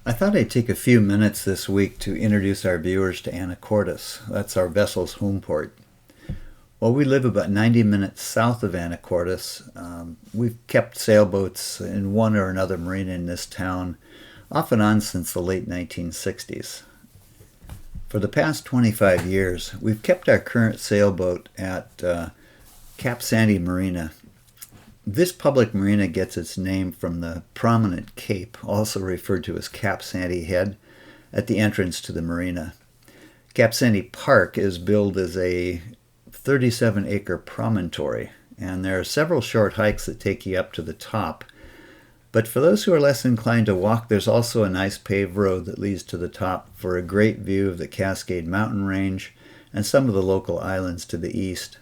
I thought I'd take a few minutes this week to introduce our viewers to Anacortes. That's our vessel's home port. Well, we live about 90 minutes south of Anacortes. We've kept sailboats in one or another marina in this town off and on since the late 1960s. For the past 25 years, we've kept our current sailboat at Cap Sandy Marina. This public marina gets its name from the prominent cape, also referred to as Cap Sandy Head, at the entrance to the marina. Cap Sandy Park is billed as a 37-acre promontory, and there are several short hikes that take you up to the top. But for those who are less inclined to walk, there's also a nice paved road that leads to the top for a great view of the Cascade Mountain Range and some of the local islands to the east.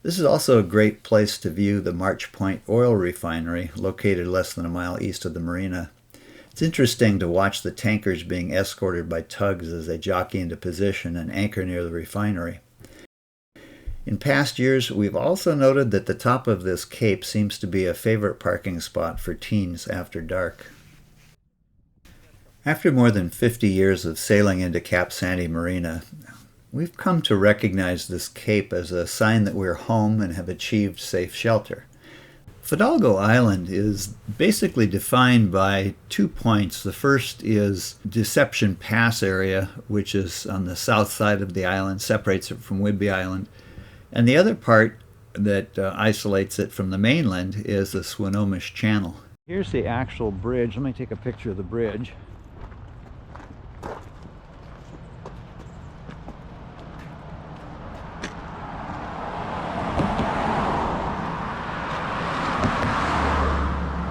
This is also a great place to view the March Point oil refinery, located less than a mile east of the marina. It's interesting to watch the tankers being escorted by tugs as they jockey into position and anchor near the refinery. In past years, we've also noted that the top of this cape seems to be a favorite parking spot for teens after dark. After more than 50 years of sailing into Cap Sandy Marina, we've come to recognize this cape as a sign that we're home and have achieved safe shelter. Fidalgo Island is basically defined by 2 points. The first is Deception Pass area, which is on the south side of the island, separates it from Whidbey Island. And the other part that isolates it from the mainland is the Swinomish Channel. Here's the actual bridge. Let me take a picture of the bridge.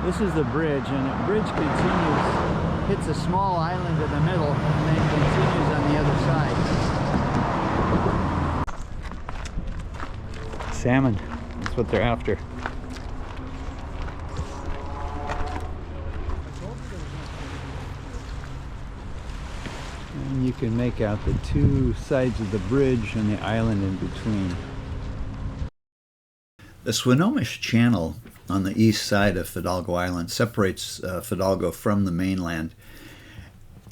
This is the bridge, and the bridge continues, hits a small island in the middle, and then continues on the other side. Salmon, that's what they're after. And you can make out the two sides of the bridge and the island in between. The Swinomish Channel on the east side of Fidalgo Island separates Fidalgo from the mainland.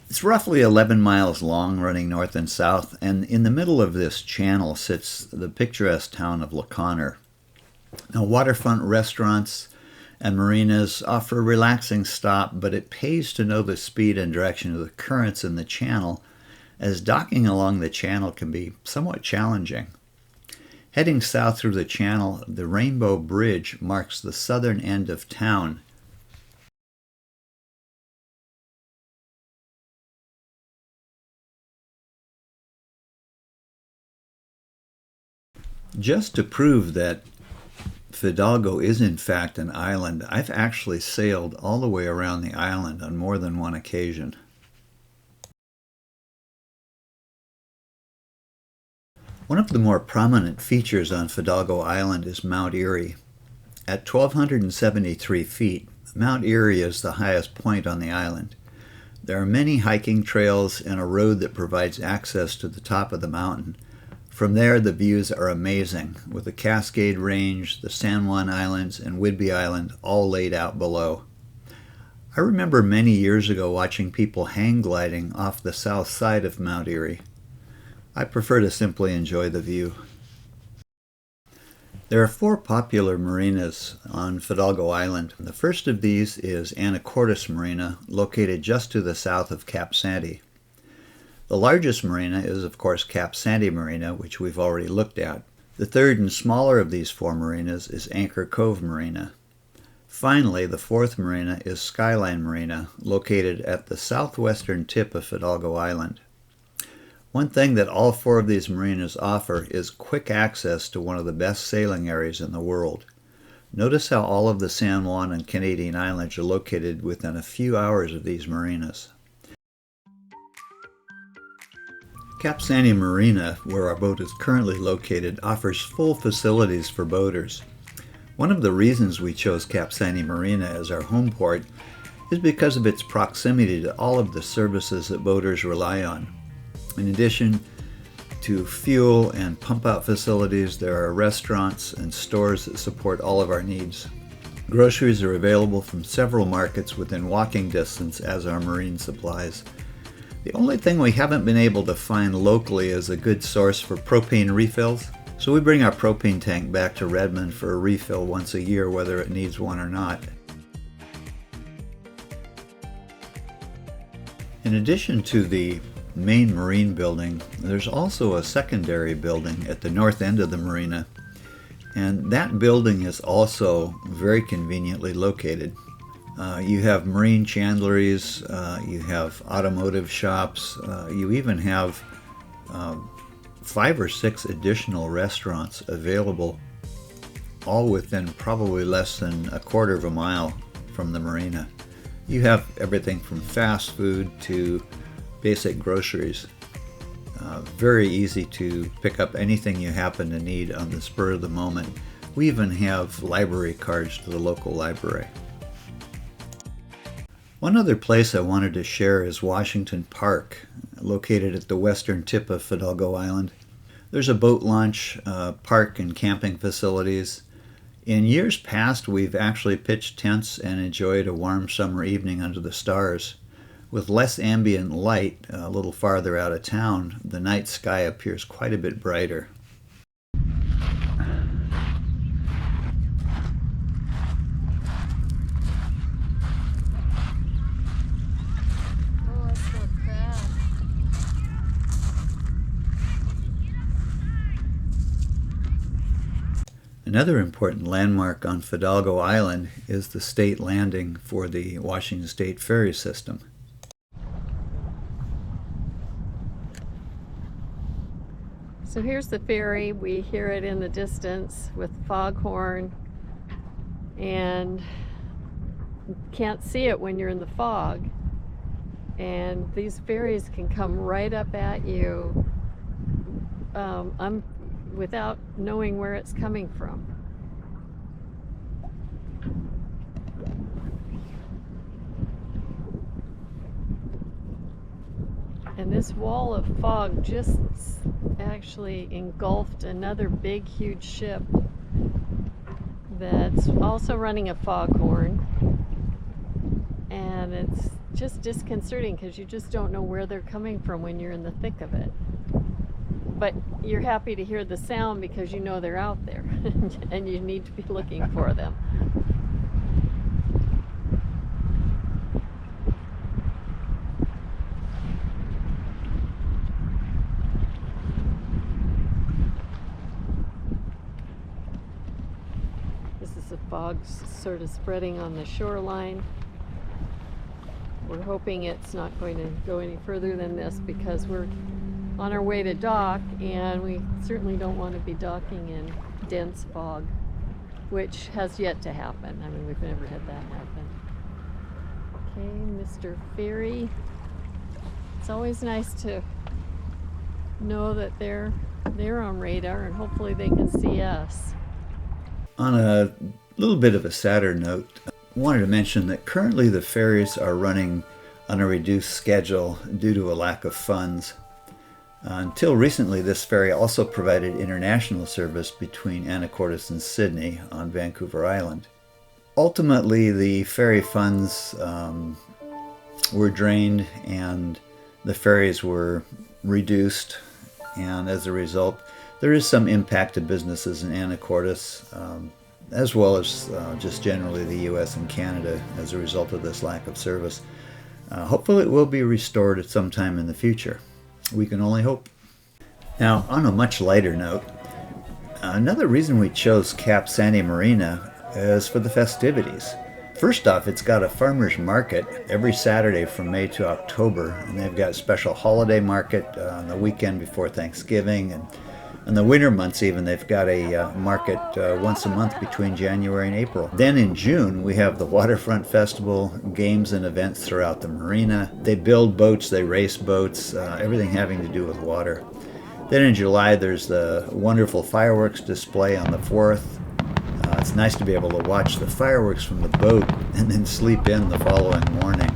It's roughly 11 miles long, running north and south, and in the middle of this channel sits the picturesque town of Laconner. Now, waterfront restaurants and marinas offer a relaxing stop, but it pays to know the speed and direction of the currents in the channel, as docking along the channel can be somewhat challenging. Heading south through the channel, the Rainbow Bridge marks the southern end of town. Just to prove that Fidalgo is in fact an island, I've actually sailed all the way around the island on more than one occasion. One of the more prominent features on Fidalgo Island is Mount Erie. At 1,273 feet, Mount Erie is the highest point on the island. There are many hiking trails and a road that provides access to the top of the mountain. From there, the views are amazing, with the Cascade Range, the San Juan Islands, and Whidbey Island all laid out below. I remember many years ago watching people hang gliding off the south side of Mount Erie. I prefer to simply enjoy the view. There are 4 popular marinas on Fidalgo Island. The first of these is Anacortes Marina, located just to the south of Cap Sandy. The largest marina is, of course, Cap Sandy Marina, which we've already looked at. The third and smaller of these 4 marinas is Anchor Cove Marina. Finally, the 4th marina is Skyline Marina, located at the southwestern tip of Fidalgo Island. One thing that all 4 of these marinas offer is quick access to one of the best sailing areas in the world. Notice how all of the San Juan and Canadian Islands are located within a few hours of these marinas. Cap Sandy Marina, where our boat is currently located, offers full facilities for boaters. One of the reasons we chose Cap Sandy Marina as our home port is because of its proximity to all of the services that boaters rely on. In addition to fuel and pump-out facilities, there are restaurants and stores that support all of our needs. Groceries are available from several markets within walking distance, as are marine supplies. The only thing we haven't been able to find locally is a good source for propane refills, so we bring our propane tank back to Redmond for a refill once a year, whether it needs one or not. In addition to the main marine building, there's also a secondary building at the north end of the marina, and that building is also very conveniently located. You have marine chandleries, you have automotive shops, you even have 5 or 6 additional restaurants available, all within probably less than a quarter of a mile from the marina. You have everything from fast food to basic groceries. Very easy to pick up anything you happen to need on the spur of the moment. We even have library cards to the local library. One other place I wanted to share is Washington Park, located at the western tip of Fidalgo Island. There's a boat launch, park and camping facilities. In years past, we've actually pitched tents and enjoyed a warm summer evening under the stars. With less ambient light a little farther out of town, the night sky appears quite a bit brighter. Another important landmark on Fidalgo Island is the state landing for the Washington State Ferry System. So here's the ferry. We hear it in the distance with foghorn, and you can't see it when you're in the fog. And these ferries can come right up at you without knowing where it's coming from. And this wall of fog just actually engulfed another big, huge ship that's also running a foghorn. And it's just disconcerting because you just don't know where they're coming from when you're in the thick of it. But you're happy to hear the sound because you know they're out there and you need to be looking for them. This is the fog sort of spreading on the shoreline. We're hoping it's not going to go any further than this because we're on our way to dock, and we certainly don't want to be docking in dense fog, which has yet to happen. I mean, we've never had that happen. Okay, Mr. Ferry. It's always nice to know that they're on radar, and hopefully they can see us. On a little bit of a sadder note, I wanted to mention that currently the ferries are running on a reduced schedule due to a lack of funds. Until recently, this ferry also provided international service between Anacortes and Sydney on Vancouver Island. Ultimately, the ferry funds were drained and the ferries were reduced, and as a result, there is some impact to businesses in Anacortes, as well as just generally the US and Canada as a result of this lack of service. Hopefully it will be restored at some time in the future. We can only hope. Now, on a much lighter note, another reason we chose Cap Sandy Marina is for the festivities. First off, it's got a farmer's market every Saturday from May to October, and they've got a special holiday market on the weekend before Thanksgiving, and in the winter months even, they've got a market once a month between January and April. Then in June, we have the Waterfront Festival, games and events throughout the marina. They build boats, they race boats, everything having to do with water. Then in July, there's the wonderful fireworks display on the 4th. It's nice to be able to watch the fireworks from the boat and then sleep in the following morning.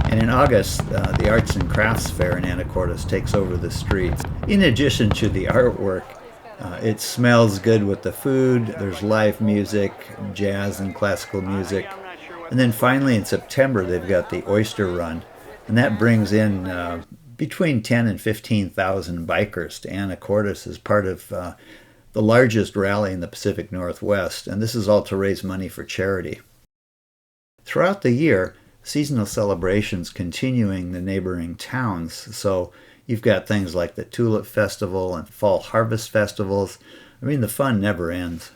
And in August, the Arts and Crafts Fair in Anacortes takes over the streets. In addition to the artwork, It smells good with the food. There's live music, jazz and classical music. And then finally in September, they've got the Oyster Run. And that brings in between 10 and 15,000 bikers to Anacortes as part of the largest rally in the Pacific Northwest. And this is all to raise money for charity. Throughout the year, seasonal celebrations continuing the neighboring towns. So you've got things like the Tulip Festival and Fall Harvest Festivals. I mean, the fun never ends.